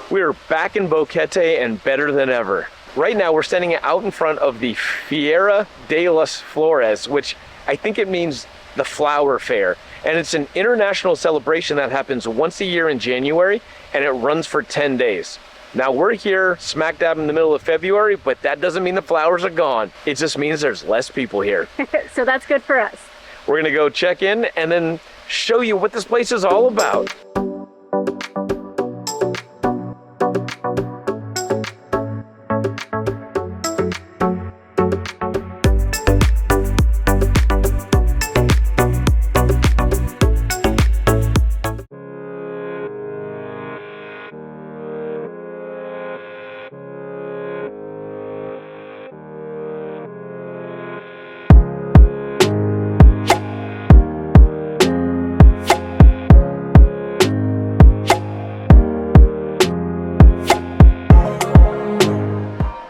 We're back in Boquete and better than ever. Right now we're standing out in front of the Feria de las Flores, which I think it means the flower fair. And it's an international celebration that happens once a year in January, and it runs for 10 days. Now we're here smack dab in the middle of February, but that doesn't mean the flowers are gone. It just means there's less people here. So that's good for us. We're gonna go check in and then show you what this place is all about.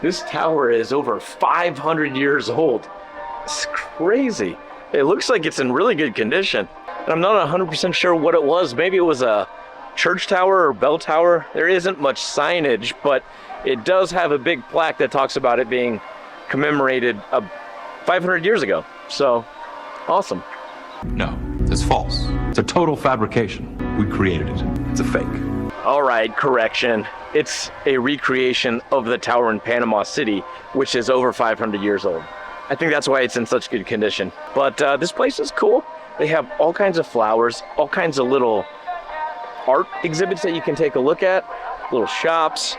This tower is over 500 years old. It's crazy. It looks like it's in really good condition. And I'm not 100% sure what it was. Maybe it was a church tower or bell tower. There isn't much signage, but it does have a big plaque that talks about it being commemorated 500 years ago. So, awesome. No, it's false. It's a total fabrication. We created it. It's a fake. All right, correction. It's a recreation of the tower in Panama City, which is over 500 years old. I think that's why it's in such good condition. But this place is cool. They have all kinds of flowers, all kinds of little art exhibits that you can take a look at, little shops,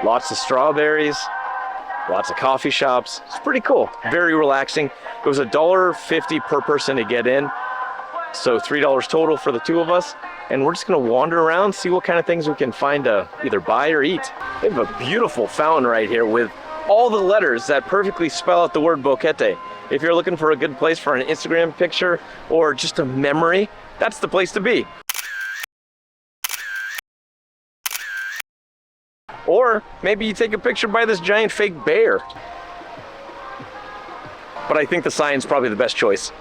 lots of strawberries, lots of coffee shops. It's pretty cool, very relaxing. It was $1.50 per person to get in, so $3 total for the two of us. And we're just gonna wander around, see what kind of things we can find to either buy or eat. They have a beautiful fountain right here with all the letters that perfectly spell out the word Boquete. If you're looking for a good place for an Instagram picture or just a memory, that's the place to be. Or maybe you take a picture by this giant fake bear. But I think the sign's probably the best choice.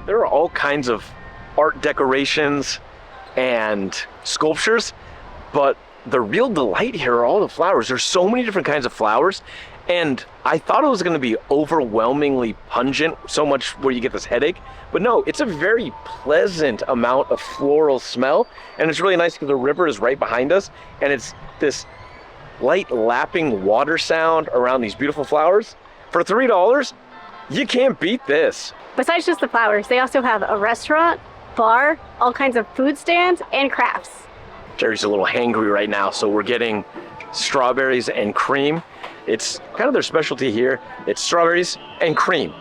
There are all kinds of art decorations and sculptures, but the real delight here are all the flowers. There's so many different kinds of flowers, and I thought it was going to be overwhelmingly pungent, so much where you get this headache, but no, it's a very pleasant amount of floral smell, and it's really nice because the river is right behind us, and it's this light lapping water sound around these beautiful flowers. For $3, you can't beat this. Besides just the flowers, they also have a restaurant, bar, all kinds of food stands, and crafts. Jerry's a little hangry right now, so we're getting strawberries and cream. It's kind of their specialty here. It's strawberries and cream.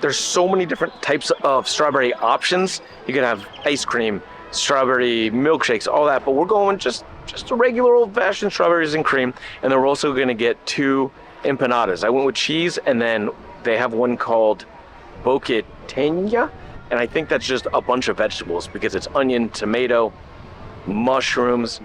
There's so many different types of strawberry options. You can have ice cream, strawberry milkshakes, all that, but we're going just a regular old-fashioned strawberries and cream, and then we're also gonna get 2 empanadas. I went with cheese, and then they have one called Boquete, and I think that's just a bunch of vegetables because it's onion, tomato, mushrooms,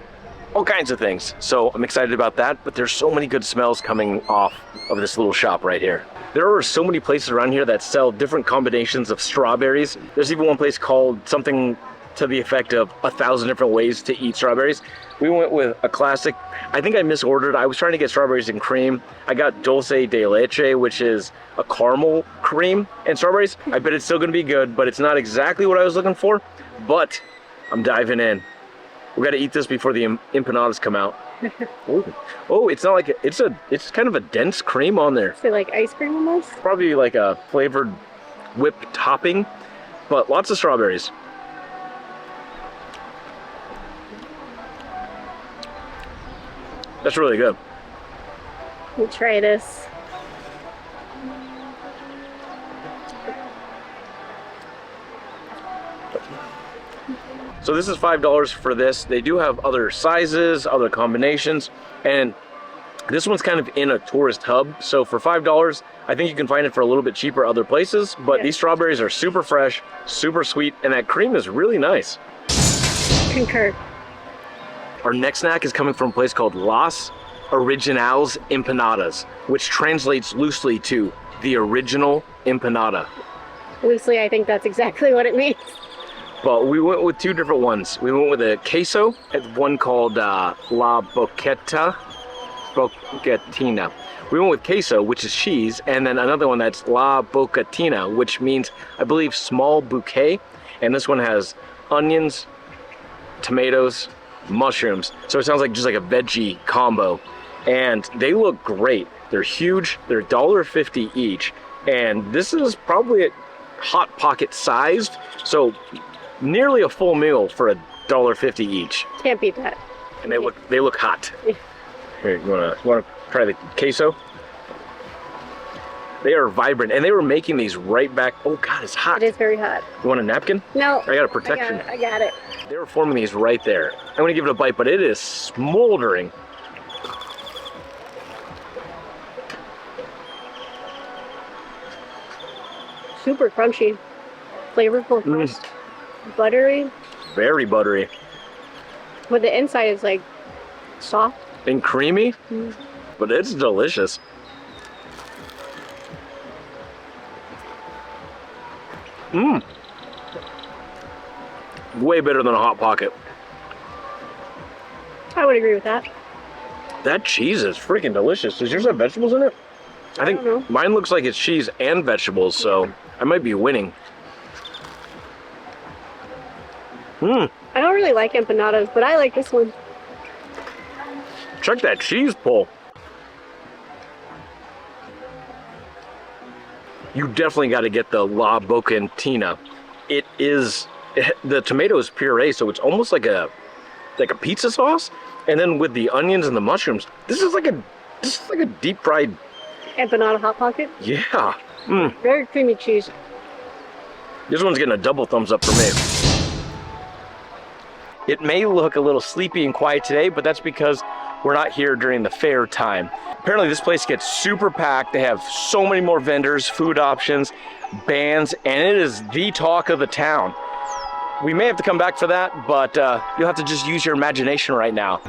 all kinds of things. So I'm excited about that, but there's so many good smells coming off of this little shop right here. There are so many places around here that sell different combinations of strawberries. There's even one place called something to the effect of 1,000 different ways to eat strawberries. We went with a classic. I think I misordered. I was trying to get strawberries and cream. I got dulce de leche, which is a caramel cream and strawberries. I bet it's still gonna be good, but it's not exactly what I was looking for, but I'm diving in. We gotta eat this before the empanadas come out. Oh, it's not like, it's kind of a dense cream on there. Is it like ice cream almost? Probably like a flavored whipped topping, but lots of strawberries. That's really good. We'll try this. So this is $5 for this. They do have other sizes, other combinations, and this one's kind of in a tourist hub. So for $5, I think you can find it for a little bit cheaper other places, but these strawberries are super fresh, super sweet, and that cream is really nice. Concur. Our next snack is coming from a place called Las Originales Empanadas, which translates loosely to the original empanada. Loosely, I think that's exactly what it means. But we went with two different ones. We went with a queso and one called La Boquetina. We went with queso, which is cheese, and then another one that's La Boquetina, which means, I believe, small bouquet. And this one has onions, tomatoes, mushrooms. So it sounds like just like a veggie combo. And they look great. They're huge. They're $1.50 each. And this is probably a Hot Pocket sized. So nearly a full meal for $1.50 each. Can't beat that. And they look hot. Here, you wanna try the queso? They are vibrant, and they were making these right back. Oh God, it's hot. It is very hot. You want a napkin? No. I got a protection. I got it. They were forming these right there. I'm gonna give it a bite, but it is smoldering. Super crunchy, flavorful crust, buttery. Very buttery. But the inside is like soft. And creamy, but it's delicious. Way better than a Hot Pocket. I would agree with that. That cheese is freaking delicious. Does yours have vegetables in it? I think don't know. mine looks like it's cheese and vegetables, so I might be winning. I don't really like empanadas, but I like this one. Check that cheese pull. You definitely got to get the La Boquetina. The tomato is puree, so it's almost like a pizza sauce. And then with the onions and the mushrooms, this is like a deep fried Empanada Hot Pocket. Yeah. Very creamy cheese. This one's getting a double thumbs up for me. It may look a little sleepy and quiet today, but that's because we're not here during the fair time. Apparently this place gets super packed. They have so many more vendors, food options, bands, and it is the talk of the town. We may have to come back for that, but you'll have to just use your imagination right now.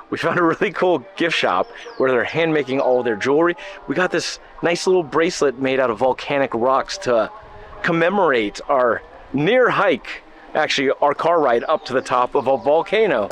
We found a really cool gift shop where they're hand making all of their jewelry. We got this nice little bracelet made out of volcanic rocks to commemorate our near hike, actually our car ride up to the top of a volcano.